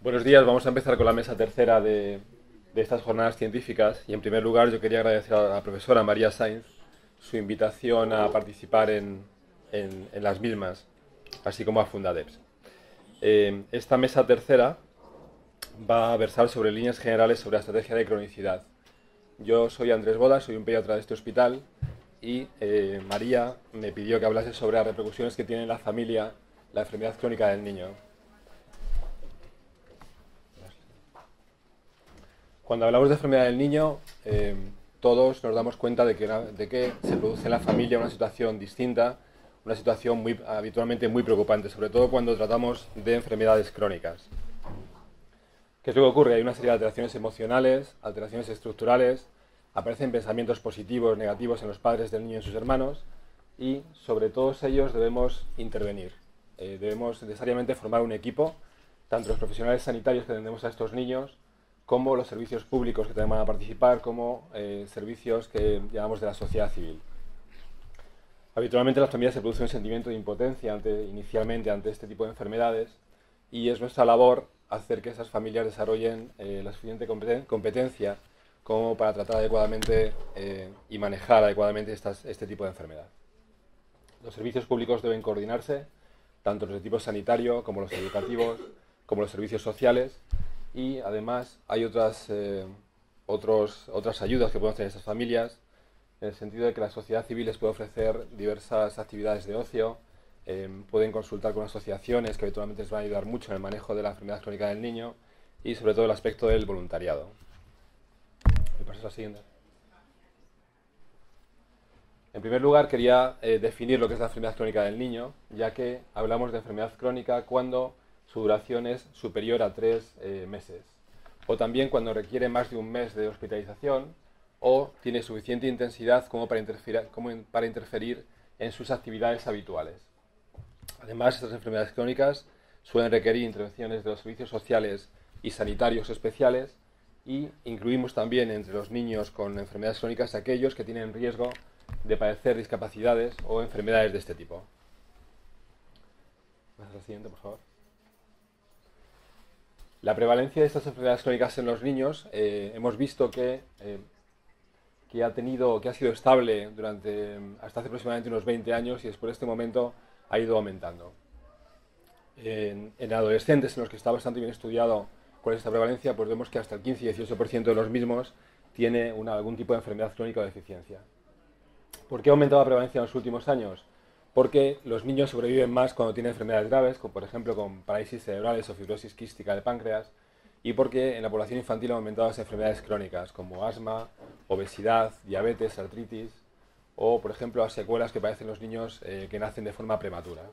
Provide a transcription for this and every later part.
Buenos días, vamos a empezar con la mesa tercera de estas jornadas científicas y en primer lugar yo quería agradecer a la profesora María Sainz su invitación a participar en las mismas, así como a Fundadeps. Esta mesa tercera va a versar sobre líneas generales sobre la estrategia de cronicidad. Yo soy Andrés Boda, soy un pediatra de este hospital y María me pidió que hablase sobre las repercusiones que tiene en la familia la enfermedad crónica del niño. Cuando hablamos de enfermedad del niño, todos nos damos cuenta de que se produce en la familia una situación distinta, una situación habitualmente muy preocupante, sobre todo cuando tratamos de enfermedades crónicas. ¿Qué es lo que ocurre? Hay una serie de alteraciones emocionales, alteraciones estructurales, aparecen pensamientos positivos, negativos en los padres del niño y en sus hermanos, y sobre todos ellos debemos intervenir. Debemos necesariamente formar un equipo, tanto los profesionales sanitarios que atendemos a estos niños, como los servicios públicos que también van a participar, como servicios que llamamos de la sociedad civil. Habitualmente en las familias se produce un sentimiento de impotencia inicialmente ante este tipo de enfermedades y es nuestra labor hacer que esas familias desarrollen la suficiente competencia como para tratar adecuadamente y manejar adecuadamente este tipo de enfermedad. Los servicios públicos deben coordinarse, tanto los de tipo sanitario como los educativos, como los servicios sociales, y además hay otras ayudas que pueden hacer esas familias, en el sentido de que la sociedad civil les puede ofrecer diversas actividades de ocio, pueden consultar con asociaciones que habitualmente les van a ayudar mucho en el manejo de la enfermedad crónica del niño y sobre todo el aspecto del voluntariado. ¿Me pasas a la siguiente? En primer lugar, quería definir lo que es la enfermedad crónica del niño, ya que hablamos de enfermedad crónica cuando su duración es superior a 3 meses, o también cuando requiere más de un mes de hospitalización o tiene suficiente intensidad como para interferir en sus actividades habituales. Además, estas enfermedades crónicas suelen requerir intervenciones de los servicios sociales y sanitarios especiales, y incluimos también entre los niños con enfermedades crónicas aquellos que tienen riesgo de padecer discapacidades o enfermedades de este tipo. ¿Vas a la siguiente, por favor? La prevalencia de estas enfermedades crónicas en los niños hemos visto que ha sido estable hasta hace aproximadamente unos 20 años y después de este momento ha ido aumentando. En adolescentes, en los que está bastante bien estudiado cuál es esta prevalencia, pues vemos que hasta el 15 y 18% de los mismos tiene algún tipo de enfermedad crónica o deficiencia. ¿Por qué ha aumentado la prevalencia en los últimos años? Porque los niños sobreviven más cuando tienen enfermedades graves, como por ejemplo con parálisis cerebrales o fibrosis quística del páncreas, y porque en la población infantil han aumentado las enfermedades crónicas, como asma, obesidad, diabetes, artritis, o por ejemplo las secuelas que padecen los niños que nacen de forma prematura.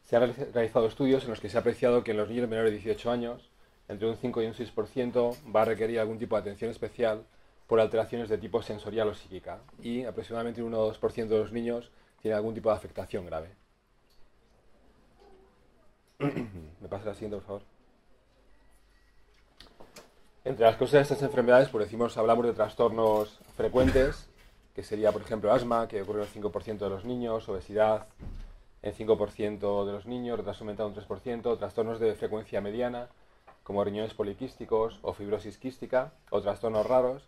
Se han realizado estudios en los que se ha apreciado que en los niños menores de 18 años, entre un 5 y un 6% va a requerir algún tipo de atención especial por alteraciones de tipo sensorial o psíquica, y aproximadamente un 1 o 2% de los niños tiene algún tipo de afectación grave. ¿Me pasa la siguiente, por favor? Entre las causas de estas enfermedades, pues hablamos de trastornos frecuentes, que sería, por ejemplo, asma, que ocurre en el 5% de los niños, obesidad en 5% de los niños, retraso mental un 3%, trastornos de frecuencia mediana, como riñones poliquísticos o fibrosis quística, o trastornos raros,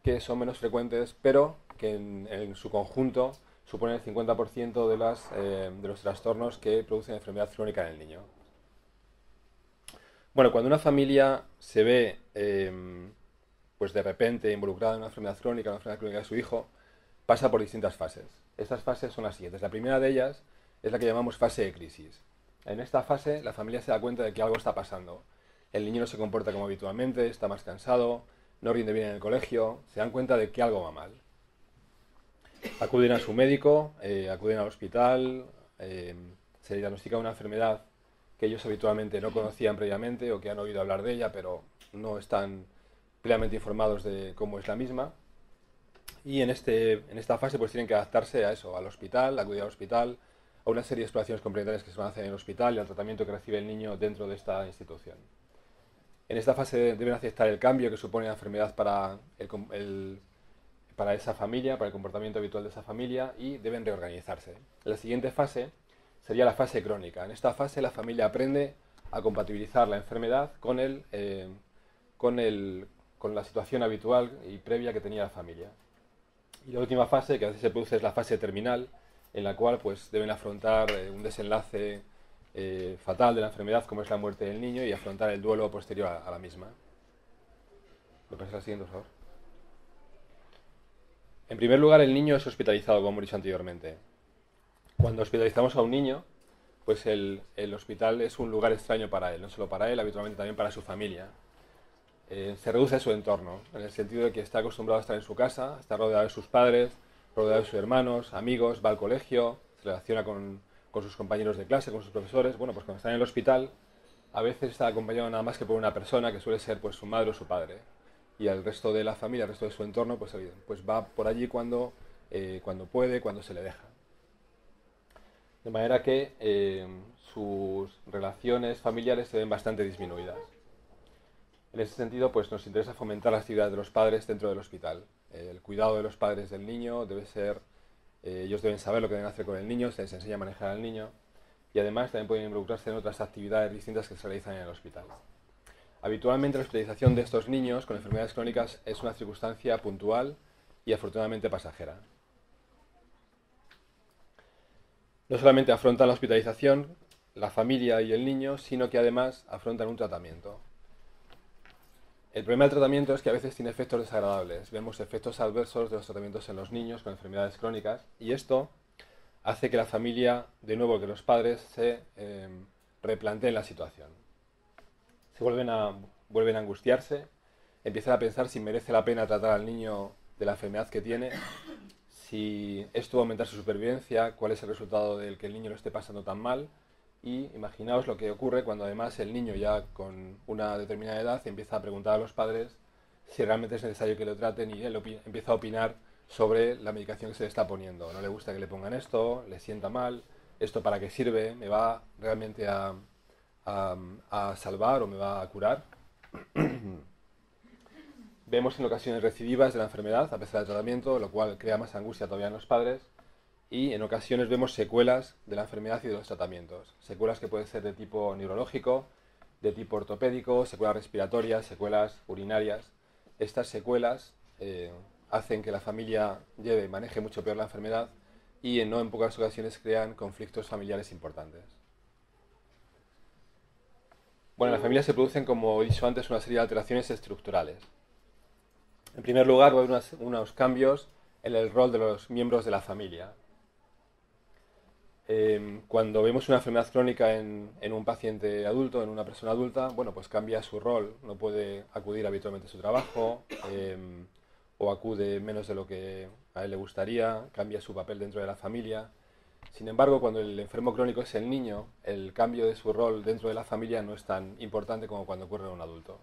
que son menos frecuentes, pero que en su conjunto suponen el 50% de los trastornos que producen enfermedad crónica en el niño. Bueno, cuando una familia se ve pues de repente involucrada en una enfermedad crónica de su hijo, pasa por distintas fases. Estas fases son las siguientes. La primera de ellas es la que llamamos fase de crisis. En esta fase la familia se da cuenta de que algo está pasando. El niño no se comporta como habitualmente, está más cansado, no rinde bien en el colegio, se dan cuenta de que algo va mal. Acuden a su médico, acuden al hospital, se le diagnostica una enfermedad que ellos habitualmente no conocían previamente o que han oído hablar de ella, pero no están plenamente informados de cómo es la misma. Y en esta fase pues tienen que adaptarse a eso, al hospital, acudir al hospital, a una serie de exploraciones complementarias que se van a hacer en el hospital y al tratamiento que recibe el niño dentro de esta institución. En esta fase deben aceptar el cambio que supone la enfermedad para esa familia, para el comportamiento habitual de esa familia, y deben reorganizarse. La siguiente fase sería la fase crónica. En esta fase la familia aprende a compatibilizar la enfermedad con, con la situación habitual y previa que tenía la familia. Y la última fase que a veces se produce es la fase terminal, en la cual pues deben afrontar un desenlace fatal de la enfermedad, como es la muerte del niño, y afrontar el duelo posterior a la misma. ¿Me pasas la siguiente, por favor? En primer lugar, el niño es hospitalizado, como hemos dicho anteriormente. Cuando hospitalizamos a un niño, pues el hospital es un lugar extraño para él, no solo para él, habitualmente también para su familia. Se reduce su entorno, en el sentido de que está acostumbrado a estar en su casa, está rodeado de sus padres, rodeado de sus hermanos, amigos, va al colegio, se relaciona con sus compañeros de clase, con sus profesores. Bueno, pues cuando está en el hospital, a veces está acompañado nada más que por una persona, que suele ser pues su madre o su padre. Y el resto de la familia, el resto de su entorno, pues va por allí cuando puede, cuando se le deja. De manera que sus relaciones familiares se ven bastante disminuidas. En ese sentido, pues nos interesa fomentar la actividad de los padres dentro del hospital. El cuidado de los padres del niño debe ser, ellos deben saber lo que deben hacer con el niño, se les enseña a manejar al niño, y además también pueden involucrarse en otras actividades distintas que se realizan en el hospital. Habitualmente la hospitalización de estos niños con enfermedades crónicas es una circunstancia puntual y afortunadamente pasajera. No solamente afrontan la hospitalización, la familia y el niño, sino que además afrontan un tratamiento. El problema del tratamiento es que a veces tiene efectos desagradables. Vemos efectos adversos de los tratamientos en los niños con enfermedades crónicas, y esto hace que la familia, de nuevo que los padres, se replanteen la situación. Se vuelven a angustiarse, empiezan a pensar si merece la pena tratar al niño de la enfermedad que tiene, si esto va a aumentar su supervivencia, cuál es el resultado del que el niño lo esté pasando tan mal. Y imaginaos lo que ocurre cuando además el niño ya con una determinada edad empieza a preguntar a los padres si realmente es necesario que lo traten, y él empieza a opinar sobre la medicación que se le está poniendo. No le gusta que le pongan esto, le sienta mal, esto para qué sirve, me va realmente a salvar o me va a curar. Vemos en ocasiones recidivas de la enfermedad a pesar del tratamiento, lo cual crea más angustia todavía en los padres. Y en ocasiones vemos secuelas de la enfermedad y de los tratamientos. Secuelas que pueden ser de tipo neurológico, de tipo ortopédico, secuelas respiratorias, secuelas urinarias. Estas secuelas hacen que la familia maneje mucho peor la enfermedad, y no en pocas ocasiones crean conflictos familiares importantes. Bueno, en la familia se producen, como he dicho antes, una serie de alteraciones estructurales. En primer lugar, va a haber unos cambios en el rol de los miembros de la familia. Cuando vemos una enfermedad crónica en un paciente adulto, en una persona adulta, bueno, pues cambia su rol, no puede acudir habitualmente a su trabajo, o acude menos de lo que a él le gustaría, cambia su papel dentro de la familia. Sin embargo, cuando el enfermo crónico es el niño, el cambio de su rol dentro de la familia no es tan importante como cuando ocurre en un adulto.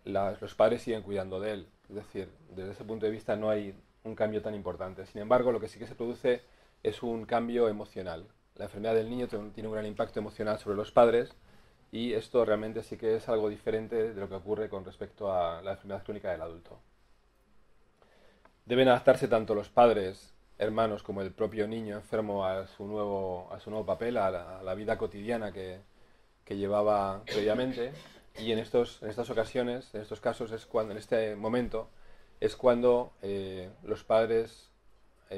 Los padres siguen cuidando de él, es decir, desde ese punto de vista no hay un cambio tan importante. Sin embargo, lo que sí que se produce es un cambio emocional. La enfermedad del niño tiene un gran impacto emocional sobre los padres, y esto realmente sí que es algo diferente de lo que ocurre con respecto a la enfermedad crónica del adulto. Deben adaptarse tanto los padres, hermanos, como el propio niño enfermo a su nuevo papel, a la vida cotidiana que llevaba previamente. Y en estas ocasiones, en estos casos, en este momento, es cuando los padres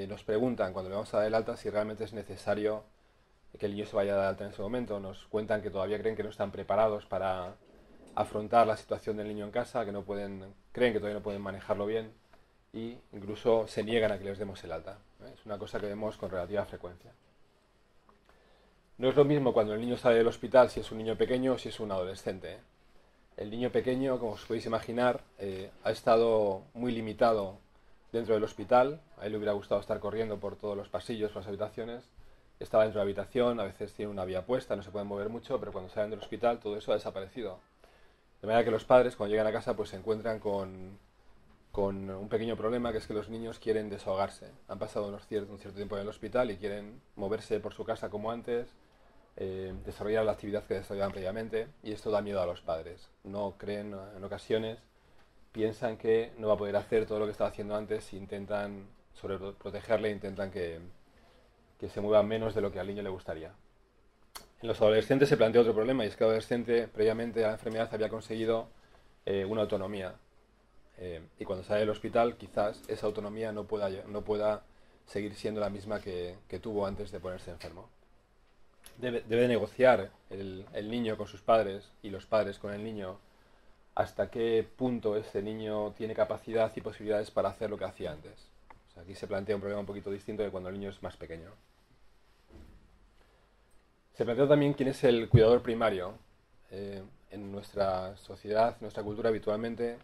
nos preguntan, cuando le vamos a dar el alta, si realmente es necesario que el niño se vaya a dar alta en ese momento. Nos cuentan que todavía creen que no están preparados para afrontar la situación del niño en casa, creen que todavía no pueden manejarlo bien, y incluso se niegan a que les demos el alta. Es una cosa que vemos con relativa frecuencia. No es lo mismo cuando el niño sale del hospital si es un niño pequeño o si es un adolescente. El niño pequeño, como os podéis imaginar, ha estado muy limitado dentro del hospital. A él le hubiera gustado estar corriendo por todos los pasillos, por las habitaciones. Estaba dentro de la habitación, a veces tiene una vía puesta, no se pueden mover mucho, pero cuando salen del hospital todo eso ha desaparecido. De manera que los padres, cuando llegan a casa, pues se encuentran con un pequeño problema, que es que los niños quieren desahogarse. Han pasado un cierto tiempo en el hospital y quieren moverse por su casa como antes, desarrollar la actividad que desarrollaban previamente, y esto da miedo a los padres. No creen, en ocasiones, piensan que no va a poder hacer todo lo que estaba haciendo antes, e intentan sobreprotegerle, intentan que se mueva menos de lo que al niño le gustaría. En los adolescentes se plantea otro problema, y es que el adolescente previamente a la enfermedad había conseguido una autonomía. Y cuando sale del hospital, quizás esa autonomía no pueda seguir siendo la misma que tuvo antes de ponerse enfermo. Debe negociar el niño con sus padres y los padres con el niño hasta qué punto ese niño tiene capacidad y posibilidades para hacer lo que hacía antes. O sea, aquí se plantea un problema un poquito distinto de cuando el niño es más pequeño. Se plantea también quién es el cuidador primario. En nuestra sociedad, en nuestra cultura, habitualmente,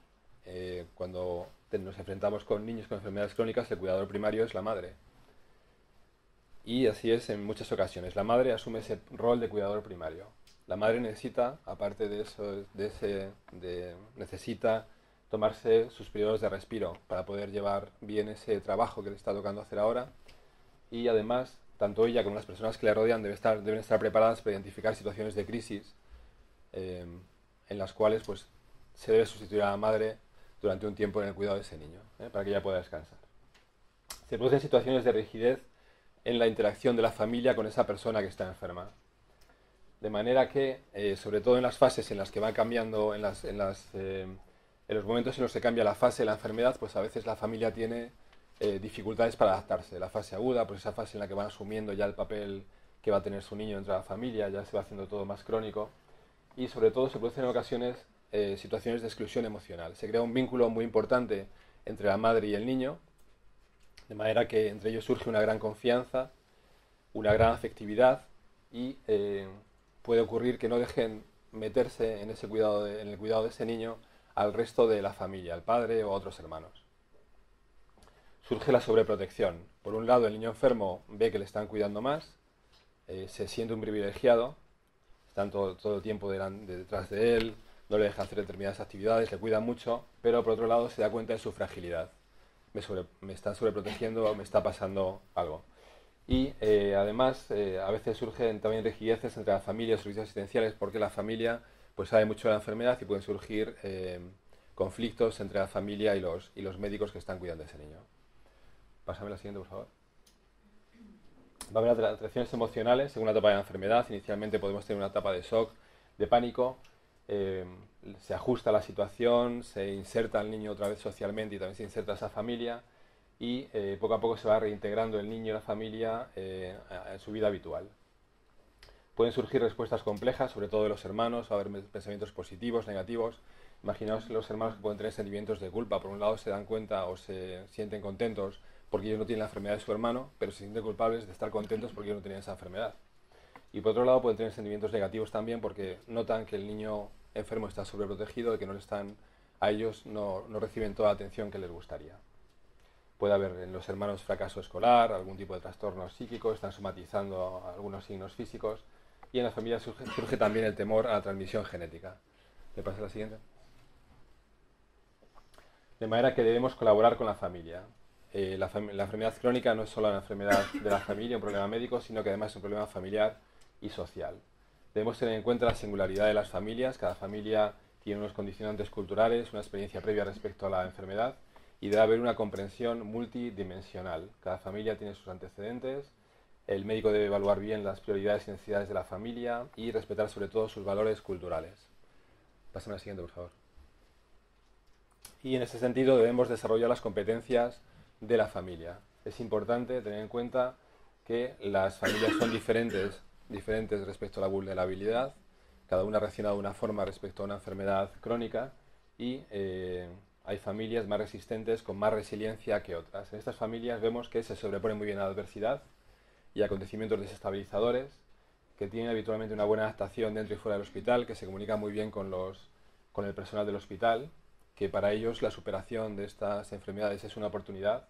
cuando nos enfrentamos con niños con enfermedades crónicas, el cuidador primario es la madre. Y así es en muchas ocasiones. La madre asume ese rol de cuidador primario. La madre necesita, aparte de eso, necesita tomarse sus periodos de respiro para poder llevar bien ese trabajo que le está tocando hacer ahora. Y además, tanto ella como las personas que le rodean deben estar preparadas para identificar situaciones de crisis en las cuales pues, se debe sustituir a la madre durante un tiempo en el cuidado de ese niño, para que ella pueda descansar. Se producen situaciones de rigidez en la interacción de la familia con esa persona que está enferma. De manera que, sobre todo en las fases en las que va cambiando, en los momentos en los que cambia la fase de la enfermedad, pues a veces la familia tiene dificultades para adaptarse. La fase aguda, pues esa fase en la que van asumiendo ya el papel que va a tener su niño dentro de la familia, ya se va haciendo todo más crónico. Y sobre todo se producen en ocasiones situaciones de exclusión emocional. Se crea un vínculo muy importante entre la madre y el niño, de manera que entre ellos surge una gran confianza, una gran afectividad y puede ocurrir que no dejen meterse en en el cuidado de ese niño al resto de la familia, al padre o a otros hermanos. Surge la sobreprotección. Por un lado, el niño enfermo ve que le están cuidando más, se siente un privilegiado, están todo el tiempo detrás de él, no le dejan hacer determinadas actividades, le cuidan mucho, pero por otro lado se da cuenta de su fragilidad. Me están sobreprotegiendo, me está pasando algo. Y además a veces surgen también rigideces entre la familia y los servicios asistenciales porque la familia pues sabe mucho de la enfermedad y pueden surgir conflictos entre la familia y los médicos que están cuidando de ese niño. Pásame la siguiente, por favor. Va a haber alteraciones emocionales según la etapa de la enfermedad. Inicialmente podemos tener una etapa de shock, de pánico. Se ajusta la situación, se inserta al niño otra vez socialmente y también se inserta a esa familia. Y poco a poco se va reintegrando el niño y la familia en su vida habitual. Pueden surgir respuestas complejas, sobre todo de los hermanos, va a haber pensamientos positivos, negativos. Imaginaos los hermanos que pueden tener sentimientos de culpa. Por un lado se dan cuenta o se sienten contentos porque ellos no tienen la enfermedad de su hermano, pero se sienten culpables de estar contentos porque ellos no tienen esa enfermedad. Y por otro lado pueden tener sentimientos negativos también porque notan que el niño enfermo está sobreprotegido y que a ellos no reciben toda la atención que les gustaría. Puede haber en los hermanos fracaso escolar, algún tipo de trastorno psíquico, están somatizando algunos signos físicos y en la familia surge también el temor a la transmisión genética. ¿Le pasa la siguiente? De manera que debemos colaborar con la familia. La enfermedad crónica no es solo una enfermedad de la familia, un problema médico, sino que además es un problema familiar y social. Debemos tener en cuenta la singularidad de las familias. Cada familia tiene unos condicionantes culturales, una experiencia previa respecto a la enfermedad y debe haber una comprensión multidimensional. Cada familia tiene sus antecedentes, el médico debe evaluar bien las prioridades y necesidades de la familia y respetar sobre todo sus valores culturales. Pásame a la siguiente, por favor. Y en ese sentido debemos desarrollar las competencias de la familia. Es importante tener en cuenta que las familias son diferentes respecto a la vulnerabilidad, cada una reacciona de una forma respecto a una enfermedad crónica y hay familias más resistentes con más resiliencia que otras. En estas familias vemos que se sobreponen muy bien a la adversidad y a acontecimientos desestabilizadores, que tienen habitualmente una buena adaptación dentro y fuera del hospital, que se comunican muy bien con el personal del hospital, que para ellos la superación de estas enfermedades es una oportunidad,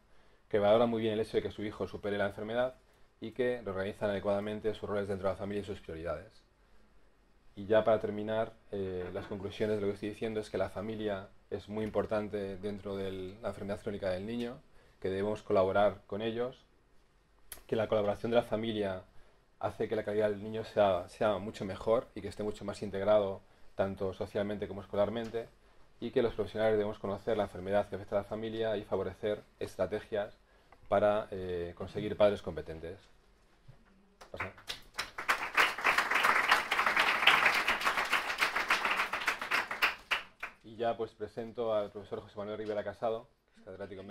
que valoran muy bien el hecho de que su hijo supere la enfermedad y que reorganizan adecuadamente sus roles dentro de la familia y sus prioridades. Y ya para terminar, las conclusiones de lo que estoy diciendo es que la familia es muy importante dentro de la enfermedad crónica del niño, que debemos colaborar con ellos, que la colaboración de la familia hace que la calidad del niño sea mucho mejor y que esté mucho más integrado tanto socialmente como escolarmente, y que los profesionales debemos conocer la enfermedad que afecta a la familia y favorecer estrategias para conseguir padres competentes. Pasa. Y ya pues presento al profesor José Manuel Rivera Casado, que es catedrático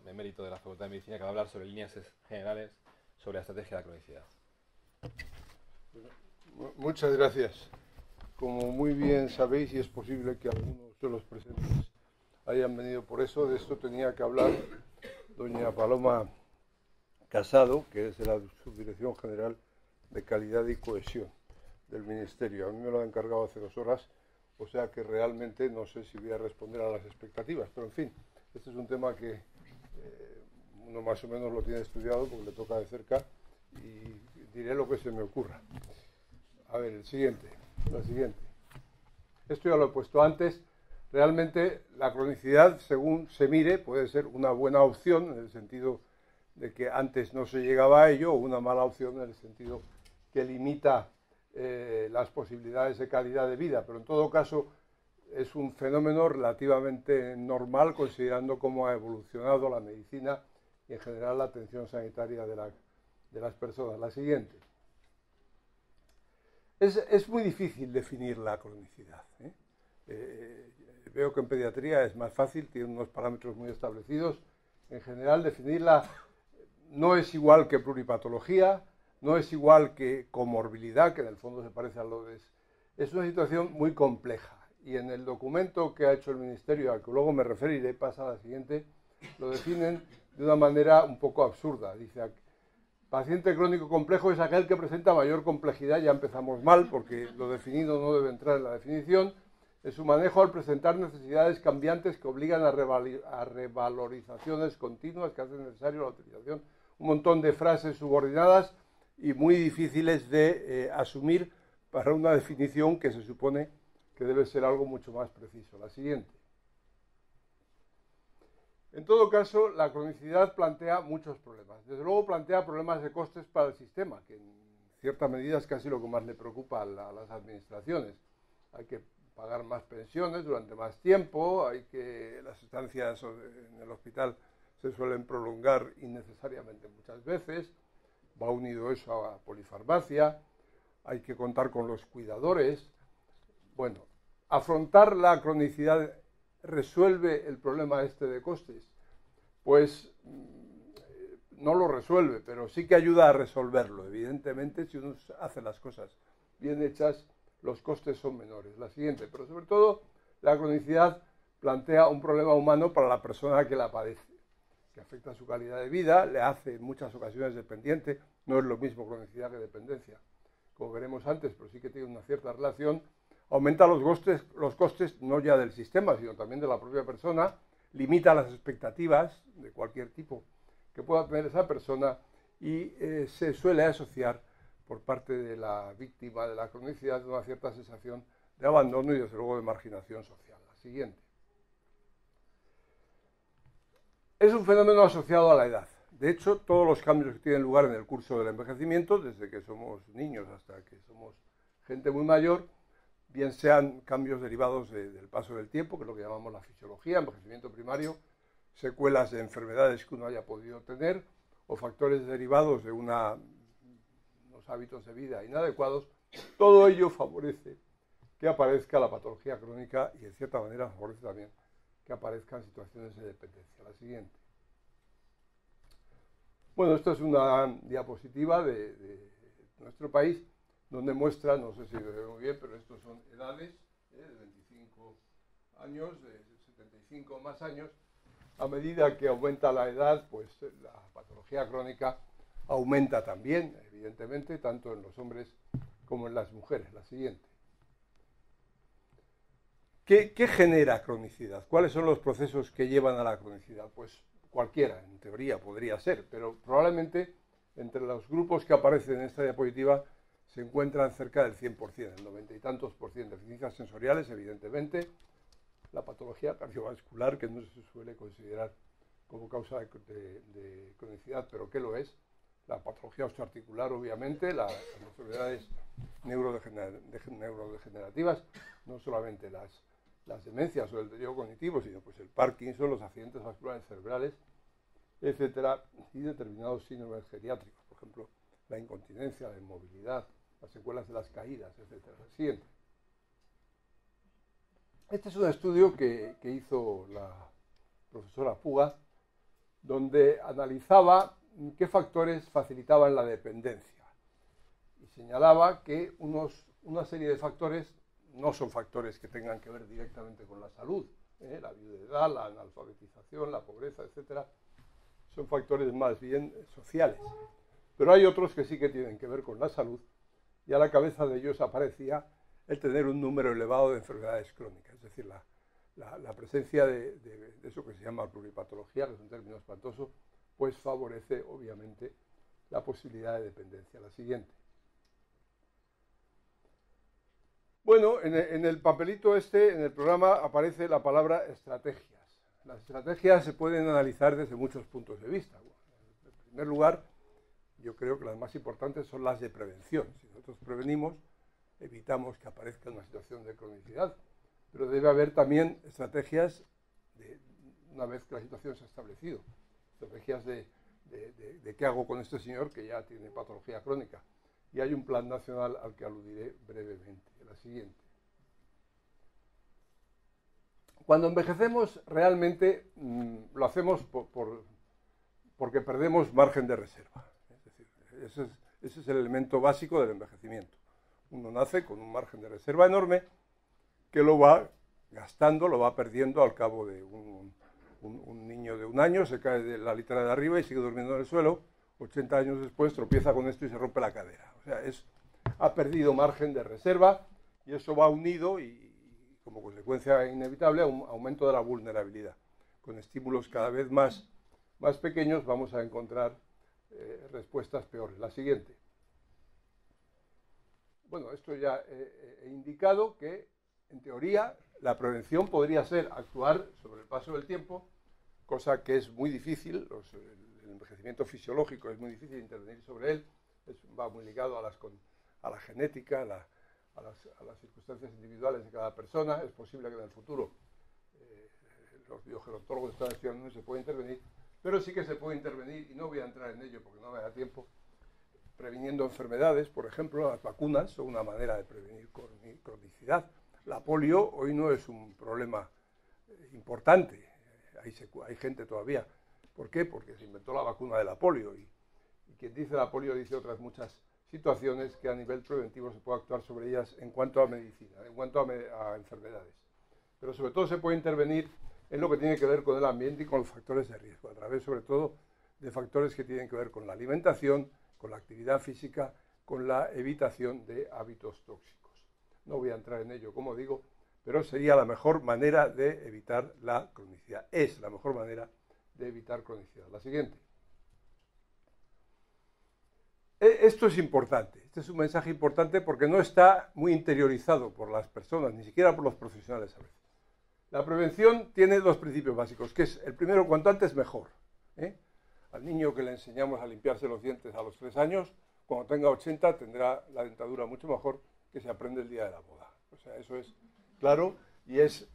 emérito de la Facultad de Medicina, que va a hablar sobre líneas generales sobre la estrategia de la cronicidad. Muchas gracias. Como muy bien sabéis, y es posible que algunos de los presentes hayan venido por eso, de esto tenía que hablar doña Paloma Casado, que es de la Subdirección General de Calidad y Cohesión del Ministerio. A mí me lo ha encargado hace 2 horas, o sea que realmente no sé si voy a responder a las expectativas, pero en fin, este es un tema que uno más o menos lo tiene estudiado porque le toca de cerca y diré lo que se me ocurra. A ver, la siguiente. Esto ya lo he puesto antes. Realmente la cronicidad, según se mire, puede ser una buena opción en el sentido de que antes no se llegaba a ello, o una mala opción en el sentido que limita las posibilidades de calidad de vida, pero en todo caso es un fenómeno relativamente normal considerando cómo ha evolucionado la medicina y en general la atención sanitaria de las personas. La siguiente. Es muy difícil definir la cronicidad. Veo que en pediatría es más fácil, tiene unos parámetros muy establecidos. En general, definirla no es igual que pluripatología, no es igual que comorbilidad, que en el fondo se parece a lo de... Es una situación muy compleja. Y en el documento que ha hecho el Ministerio, al que luego me referiré, pasa a la siguiente, lo definen de una manera un poco absurda. Dice, paciente crónico complejo es aquel que presenta mayor complejidad, ya empezamos mal, porque lo definido no debe entrar en la definición, en su manejo al presentar necesidades cambiantes que obligan a revalorizaciones continuas que hacen necesario la utilización, un montón de frases subordinadas y muy difíciles de asumir para una definición que se supone que debe ser algo mucho más preciso. La siguiente. En todo caso, la cronicidad plantea muchos problemas. Desde luego plantea problemas de costes para el sistema, que en cierta medida es casi lo que más le preocupa a las administraciones. Hay que pagar más pensiones durante más tiempo, las estancias en el hospital se suelen prolongar innecesariamente muchas veces, va unido eso a polifarmacia, hay que contar con los cuidadores. Bueno, afrontar la cronicidad resuelve el problema este de costes. Pues no lo resuelve, pero sí que ayuda a resolverlo. Evidentemente, si uno hace las cosas bien hechas, los costes son menores. La siguiente, pero sobre todo, la cronicidad plantea un problema humano para la persona que la padece, que afecta a su calidad de vida, le hace en muchas ocasiones dependiente. No es lo mismo cronicidad que dependencia, como veremos antes, pero sí que tiene una cierta relación. Aumenta los costes no ya del sistema, sino también de la propia persona, limita las expectativas de cualquier tipo que pueda tener esa persona y se suele asociar por parte de la víctima de la cronicidad una cierta sensación de abandono y desde luego de marginación social. La siguiente. Es un fenómeno asociado a la edad. De hecho, todos los cambios que tienen lugar en el curso del envejecimiento, desde que somos niños hasta que somos gente muy mayor, bien sean cambios derivados del paso del tiempo, que es lo que llamamos la fisiología, envejecimiento primario, secuelas de enfermedades que uno haya podido tener, o factores derivados de unos hábitos de vida inadecuados, todo ello favorece que aparezca la patología crónica y, en cierta manera, favorece también que aparezcan situaciones de dependencia. La siguiente. Bueno, esto es una diapositiva de nuestro país, donde muestra, no sé si lo veo muy bien, pero estos son edades, de 25 años, de 75 más años. A medida que aumenta la edad, pues la patología crónica aumenta también, evidentemente, tanto en los hombres como en las mujeres. La siguiente. ¿Qué genera cronicidad? ¿Cuáles son los procesos que llevan a la cronicidad? Pues cualquiera, en teoría, podría ser, pero probablemente entre los grupos que aparecen en esta diapositiva se encuentran cerca del 100%, el 90 y tantos por ciento. Deficiencias sensoriales, evidentemente, la patología cardiovascular, que no se suele considerar como causa de cronicidad, pero que lo es, la patología osteoarticular, obviamente, las enfermedades neurodegenerativas, no solamente las demencias o el deterioro cognitivo, sino pues el Parkinson, los accidentes vasculares cerebrales, etcétera, y determinados síndromes geriátricos, por ejemplo, la incontinencia, la inmovilidad, las secuelas de las caídas, etcétera. Siguiente. Este es un estudio que hizo la profesora Puga, donde analizaba qué factores facilitaban la dependencia y señalaba que una serie de factores no son factores que tengan que ver directamente con la salud, la viudedad, la analfabetización, la pobreza, etcétera, son factores más bien sociales. Pero hay otros que sí que tienen que ver con la salud, y a la cabeza de ellos aparecía el tener un número elevado de enfermedades crónicas, es decir, la presencia de eso que se llama pluripatología, que es un término espantoso, pues favorece obviamente la posibilidad de dependencia. La siguiente. Bueno, en el papelito en el programa aparece la palabra estrategias. Las estrategias se pueden analizar desde muchos puntos de vista. Bueno, en primer lugar, yo creo que las más importantes son las de prevención. Si nosotros prevenimos, evitamos que aparezca una situación de cronicidad, pero debe haber también estrategias una vez que la situación se ha establecido, estrategias de qué hago con este señor que ya tiene patología crónica. Y hay un plan nacional al que aludiré brevemente. La siguiente. Cuando envejecemos, realmente lo hacemos porque perdemos margen de reserva. Es decir, ese es el elemento básico del envejecimiento. Uno nace con un margen de reserva enorme que lo va gastando, lo va perdiendo al cabo de un niño de 1 año, se cae de la litera de arriba y sigue durmiendo en el suelo. 80 años después tropieza con esto y se rompe la cadera. O sea, ha perdido margen de reserva y eso va unido y como consecuencia inevitable a un aumento de la vulnerabilidad. Con estímulos cada vez más pequeños vamos a encontrar respuestas peores. La siguiente. Bueno, esto ya he indicado que, en teoría, la prevención podría ser actuar sobre el paso del tiempo, cosa que es muy difícil. El envejecimiento fisiológico es muy difícil intervenir sobre él, va muy ligado a la genética, a las circunstancias individuales de cada persona. Es posible que en el futuro los biogerontólogos están estudiando, no se puede intervenir, pero sí que se puede intervenir, y no voy a entrar en ello porque no me da tiempo, previniendo enfermedades. Por ejemplo, las vacunas son una manera de prevenir cronicidad. La polio hoy no es un problema importante, hay gente todavía. ¿Por qué? Porque se inventó la vacuna de la polio y quien dice la polio dice otras muchas situaciones que a nivel preventivo se puede actuar sobre ellas en cuanto a medicina, en cuanto a enfermedades. Pero sobre todo se puede intervenir en lo que tiene que ver con el ambiente y con los factores de riesgo, a través sobre todo de factores que tienen que ver con la alimentación, con la actividad física, con la evitación de hábitos tóxicos. No voy a entrar en ello, como digo, pero sería la mejor manera de evitar la cronicidad. Es la mejor manera de evitar cronicidad. La siguiente. Esto es importante, este es un mensaje importante porque no está muy interiorizado por las personas, ni siquiera por los profesionales a veces. La prevención tiene 2 principios básicos, que es el primero, cuanto antes mejor. Al niño que le enseñamos a limpiarse los dientes a los 3 años, cuando tenga 80 tendrá la dentadura mucho mejor que se aprende el día de la boda. O sea, eso es claro y es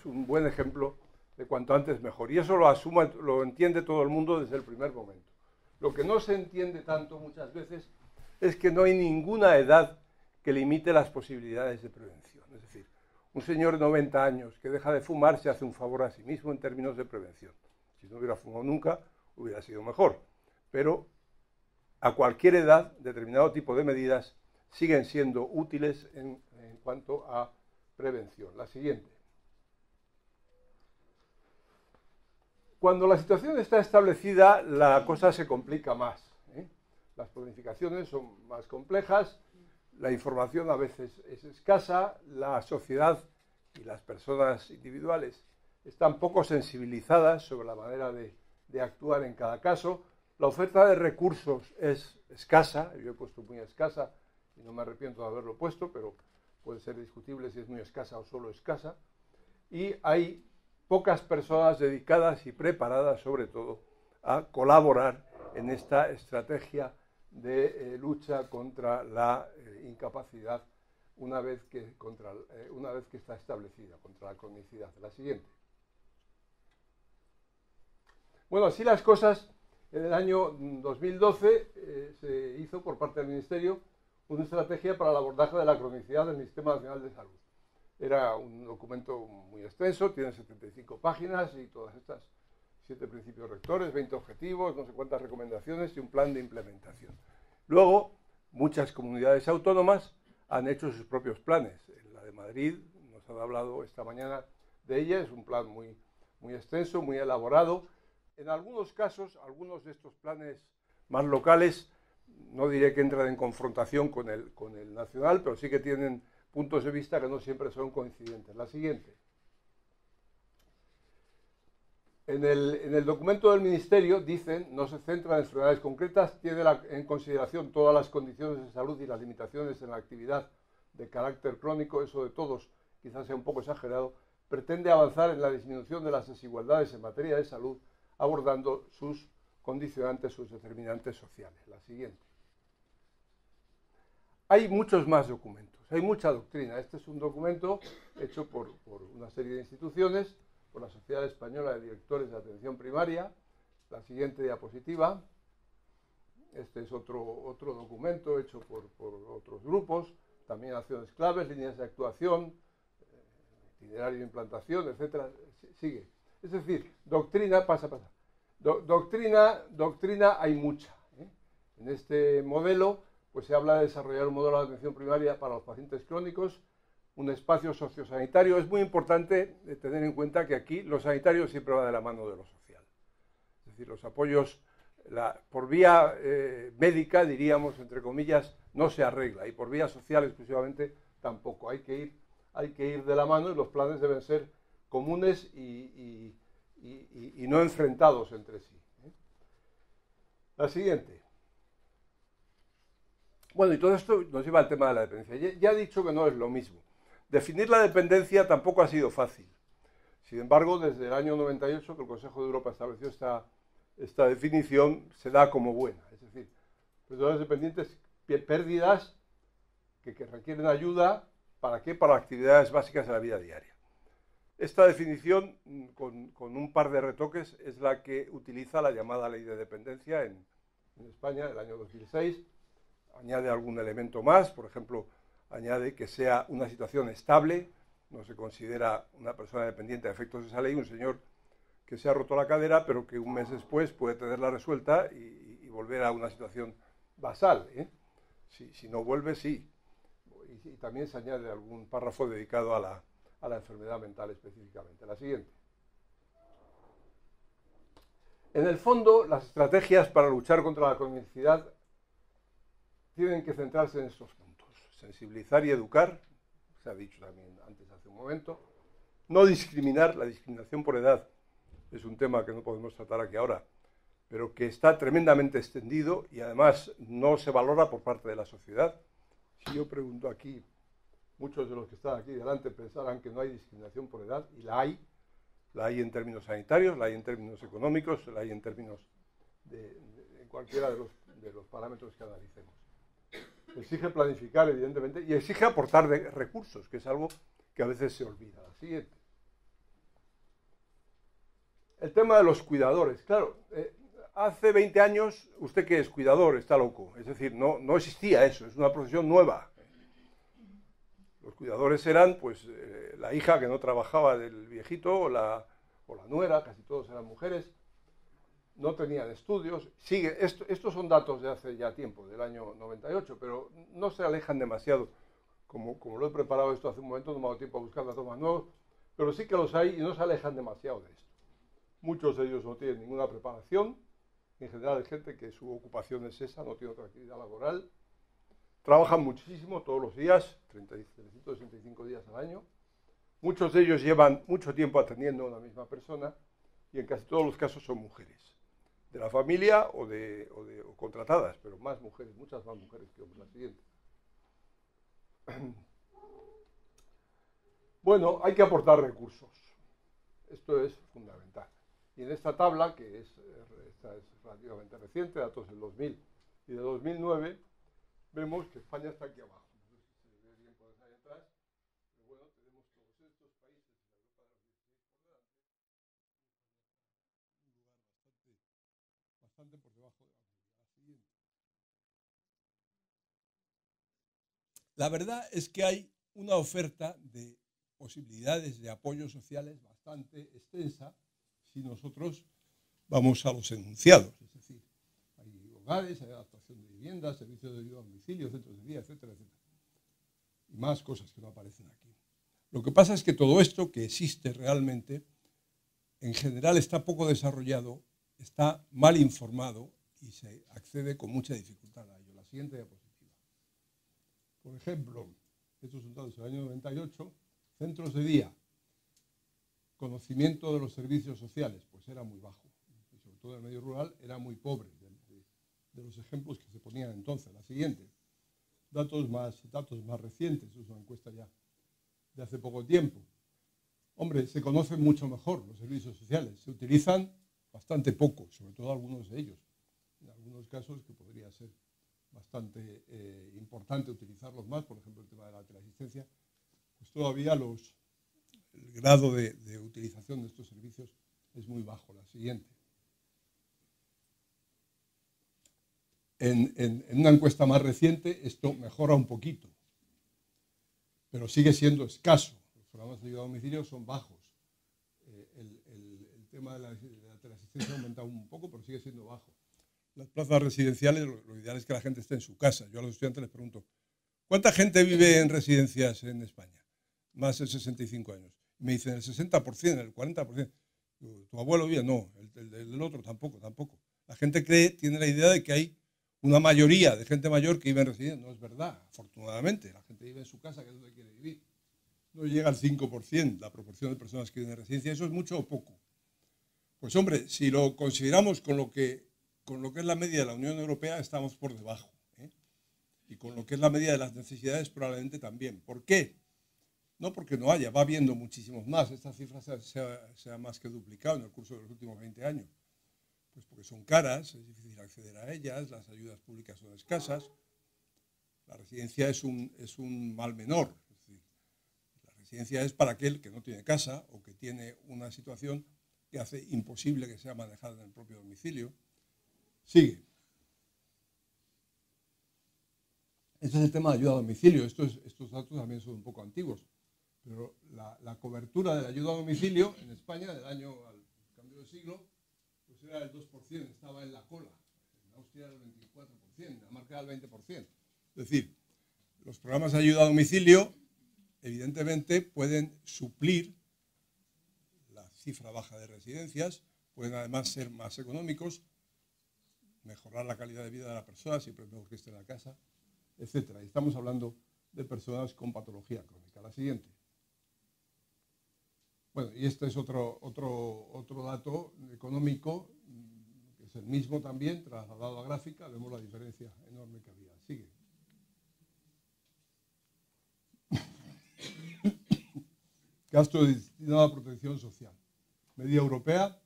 un buen ejemplo de cuanto antes mejor. Y eso lo entiende todo el mundo desde el primer momento. Lo que no se entiende tanto muchas veces es que no hay ninguna edad que limite las posibilidades de prevención. Es decir, un señor de 90 años que deja de fumar se hace un favor a sí mismo en términos de prevención. Si no hubiera fumado nunca, hubiera sido mejor. Pero a cualquier edad, determinado tipo de medidas siguen siendo útiles en cuanto a prevención. La siguiente. Cuando la situación está establecida, la cosa se complica más. Las planificaciones son más complejas, la información a veces es escasa, la sociedad y las personas individuales están poco sensibilizadas sobre la manera de actuar en cada caso. La oferta de recursos es escasa, yo he puesto muy escasa y no me arrepiento de haberlo puesto, pero puede ser discutible si es muy escasa o solo escasa. Y hay pocas personas dedicadas y preparadas, sobre todo, a colaborar en esta estrategia de lucha contra la incapacidad una vez que está establecida, contra la cronicidad. La siguiente. Bueno, así las cosas, en el año 2012 se hizo por parte del Ministerio una estrategia para el abordaje de la cronicidad del Sistema Nacional de Salud. Era un documento muy extenso, tiene 75 páginas y todas estas 7 principios rectores, 20 objetivos, no sé cuántas recomendaciones y un plan de implementación. Luego, muchas comunidades autónomas han hecho sus propios planes. La de Madrid, nos han hablado esta mañana de ella, es un plan muy extenso, muy elaborado. En algunos casos, algunos de estos planes más locales, no diré que entran en confrontación con el nacional, pero sí que tienen puntos de vista que no siempre son coincidentes. La siguiente. En el documento del Ministerio dicen, no se centra en enfermedades concretas, tiene en consideración todas las condiciones de salud y las limitaciones en la actividad de carácter crónico, eso de todos quizás sea un poco exagerado, pretende avanzar en la disminución de las desigualdades en materia de salud, abordando sus condicionantes, sus determinantes sociales. La siguiente. Hay muchos más documentos, hay mucha doctrina. Este es un documento hecho por una serie de instituciones, por la Sociedad Española de Directores de Atención Primaria. La siguiente diapositiva. Este es otro documento hecho por otros grupos, también acciones claves, líneas de actuación, itinerario de implantación, etcétera. Sigue. Es decir, doctrina, pasa. Doctrina hay mucha. En este modelo pues se habla de desarrollar un modelo de atención primaria para los pacientes crónicos, un espacio sociosanitario. Es muy importante tener en cuenta que aquí lo sanitario siempre va de la mano de lo social. Es decir, los apoyos por vía médica, diríamos, entre comillas, no se arregla, y por vía social exclusivamente tampoco. Hay que ir de la mano, y los planes deben ser comunes y no enfrentados entre sí. La siguiente. Bueno, y todo esto nos lleva al tema de la dependencia. Ya he dicho que no es lo mismo. Definir la dependencia tampoco ha sido fácil. Sin embargo, desde el año 98, que el Consejo de Europa estableció esta definición, se da como buena. Es decir, personas dependientes, pérdidas que requieren ayuda, ¿para qué? Para actividades básicas de la vida diaria. Esta definición, con un par de retoques, es la que utiliza la llamada Ley de Dependencia en España, en el año 2006. Añade algún elemento más, por ejemplo, añade que sea una situación estable. No se considera una persona dependiente a efectos de esa ley un señor que se ha roto la cadera, pero que un mes después puede tenerla resuelta y volver a una situación basal. Si no vuelve, sí. Y también se añade algún párrafo dedicado a la enfermedad mental específicamente. La siguiente. En el fondo, las estrategias para luchar contra la cronicidad tienen que centrarse en estos puntos. Sensibilizar y educar, se ha dicho también antes hace un momento. No discriminar, la discriminación por edad es un tema que no podemos tratar aquí ahora, pero que está tremendamente extendido y además no se valora por parte de la sociedad. Si yo pregunto aquí, muchos de los que están aquí delante pensarán que no hay discriminación por edad, y la hay en términos sanitarios, la hay en términos económicos, la hay en términos en cualquiera de los parámetros que analicemos. Exige planificar, evidentemente, y exige aportar recursos, que es algo que a veces se olvida. La siguiente. El tema de los cuidadores. Claro, hace 20 años, ¿usted qué es? Cuidador, está loco. Es decir, no existía eso, es una profesión nueva. Los cuidadores eran, pues, la hija que no trabajaba del viejito, o la nuera, casi todos eran mujeres. No tenían estudios. Estos son datos de hace ya tiempo, del año 98, pero no se alejan demasiado. Como lo he preparado esto hace un momento, no me ha dado tiempo a buscar datos más nuevos, pero sí que los hay y no se alejan demasiado de esto. Muchos de ellos no tienen ninguna preparación. En general hay gente que su ocupación es esa, no tiene otra actividad laboral. Trabajan muchísimo, todos los días, 365 días al año. Muchos de ellos llevan mucho tiempo atendiendo a una misma persona y en casi todos los casos son mujeres. De la familia o contratadas, pero más mujeres, muchas más mujeres que hombres. La siguiente. Bueno, hay que aportar recursos. Esto es fundamental. Y en esta tabla, esta es relativamente reciente, datos del 2000 y de 2009, vemos que España está aquí abajo. No sé si se ve bien por ahí atrás, pero bueno, tenemos todos estos países de la Europa de los 16 por delante, un lugar bastante por debajo de la media. La siguiente. La verdad es que hay una oferta de posibilidades de apoyo sociales bastante extensa si nosotros vamos a los enunciados. Es decir, hay hogares, hay adaptación de viviendas, servicios de ayuda a domicilio, centros de día, etcétera, etcétera. Y más cosas que no aparecen aquí. Lo que pasa es que todo esto que existe realmente, en general está poco desarrollado, está mal informado y se accede con mucha dificultad a ello. La siguiente diapositiva. Por ejemplo, estos son datos del año 98, centros de día, conocimiento de los servicios sociales, pues era muy bajo. Y sobre todo en el medio rural era muy pobre, de los ejemplos que se ponían entonces. La siguiente. Datos más recientes, es una encuesta ya de hace poco tiempo. Hombre, se conocen mucho mejor los servicios sociales, se utilizan bastante poco, sobre todo algunos de ellos. En algunos casos que podría ser bastante importante utilizarlos más, por ejemplo el tema de la teleasistencia, pues todavía el grado de utilización de estos servicios es muy bajo. La siguiente. En una encuesta más reciente esto mejora un poquito, pero sigue siendo escaso. Los programas de ayuda a domicilio son bajos. El tema de la teleasistencia ha aumentado un poco, pero sigue siendo bajo. Las plazas residenciales, lo ideal es que la gente esté en su casa. Yo a los estudiantes les pregunto, ¿cuánta gente vive en residencias en España? Más de 65 años. Y me dicen el 60%, el 40%. ¿Tu abuelo vive? No, el otro tampoco. La gente tiene la idea de que hay una mayoría de gente mayor que vive en residencias. No es verdad, afortunadamente. La gente vive en su casa, que es donde quiere vivir. No llega al 5% la proporción de personas que viven en residencia. ¿Eso es mucho o poco? Pues hombre, si lo consideramos con lo que es la media de la Unión Europea, estamos por debajo. Y con lo que es la media de las necesidades, probablemente también. ¿Por qué? No porque no haya, va habiendo muchísimos más. Esta cifra se ha más que duplicado en el curso de los últimos 20 años. Pues porque son caras, es difícil acceder a ellas, las ayudas públicas son escasas. La residencia es un mal menor. Es decir, la residencia es para aquel que no tiene casa o que tiene una situación que hace imposible que sea manejada en el propio domicilio. Sigue. Este es el tema de ayuda a domicilio. Estos datos también son un poco antiguos, pero la cobertura de la ayuda a domicilio en España, del año al cambio de siglo, pues era del 2%, estaba en la cola. En Austria era el 24%, en Dinamarca era el 20%. Es decir, los programas de ayuda a domicilio, evidentemente, pueden suplir la cifra baja de residencias, pueden además ser más económicos, mejorar la calidad de vida de la persona, siempre es mejor que esté en la casa, etcétera. Y estamos hablando de personas con patología crónica. La siguiente. Bueno, y este es otro dato económico, que es el mismo también, trasladado a gráfica, vemos la diferencia enorme que había. Sigue. Gasto destinado a protección social. Media europea,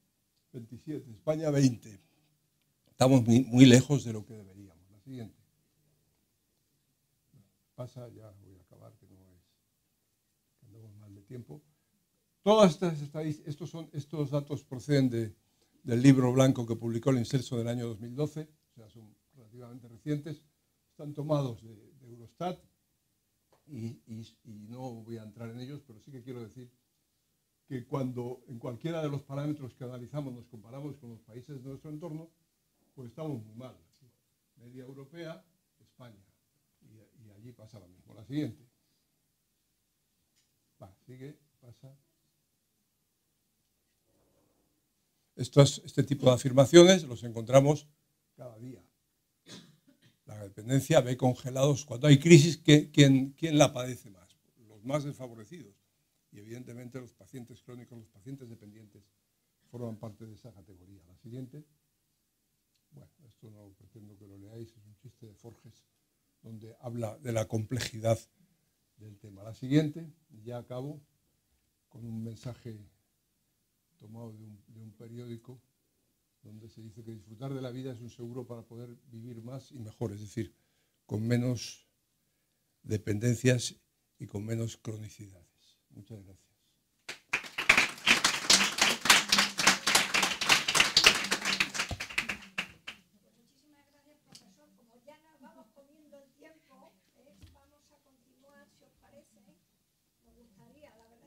27, España 20. Estamos muy lejos de lo que deberíamos. La siguiente. Pasa, ya voy a acabar, que no es, que andamos mal de tiempo. Todas estas estadísticas, estos datos proceden del libro blanco que publicó el Inserso del año 2012, o sea, son relativamente recientes, están tomados de Eurostat y no voy a entrar en ellos, pero sí que quiero decir que cuando en cualquiera de los parámetros que analizamos nos comparamos con los países de nuestro entorno, pues estamos muy mal. Media europea, España. Y allí pasa lo mismo. La siguiente. Sigue, pasa. Este tipo de afirmaciones los encontramos cada día. La dependencia ve congelados. Cuando hay crisis, ¿quién la padece más? Los más desfavorecidos. Y evidentemente los pacientes crónicos, los pacientes dependientes, forman parte de esa categoría. La siguiente. Bueno, esto no pretendo que lo leáis, es un chiste de Forges, donde habla de la complejidad del tema. La siguiente, y ya acabo, con un mensaje tomado de un periódico, donde se dice que disfrutar de la vida es un seguro para poder vivir más y mejor, es decir, con menos dependencias y con menos cronicidades. Muchas gracias. Muchísimas gracias, profesor. Como ya nos vamos comiendo el tiempo, vamos a continuar, si os parece. Me gustaría, la verdad.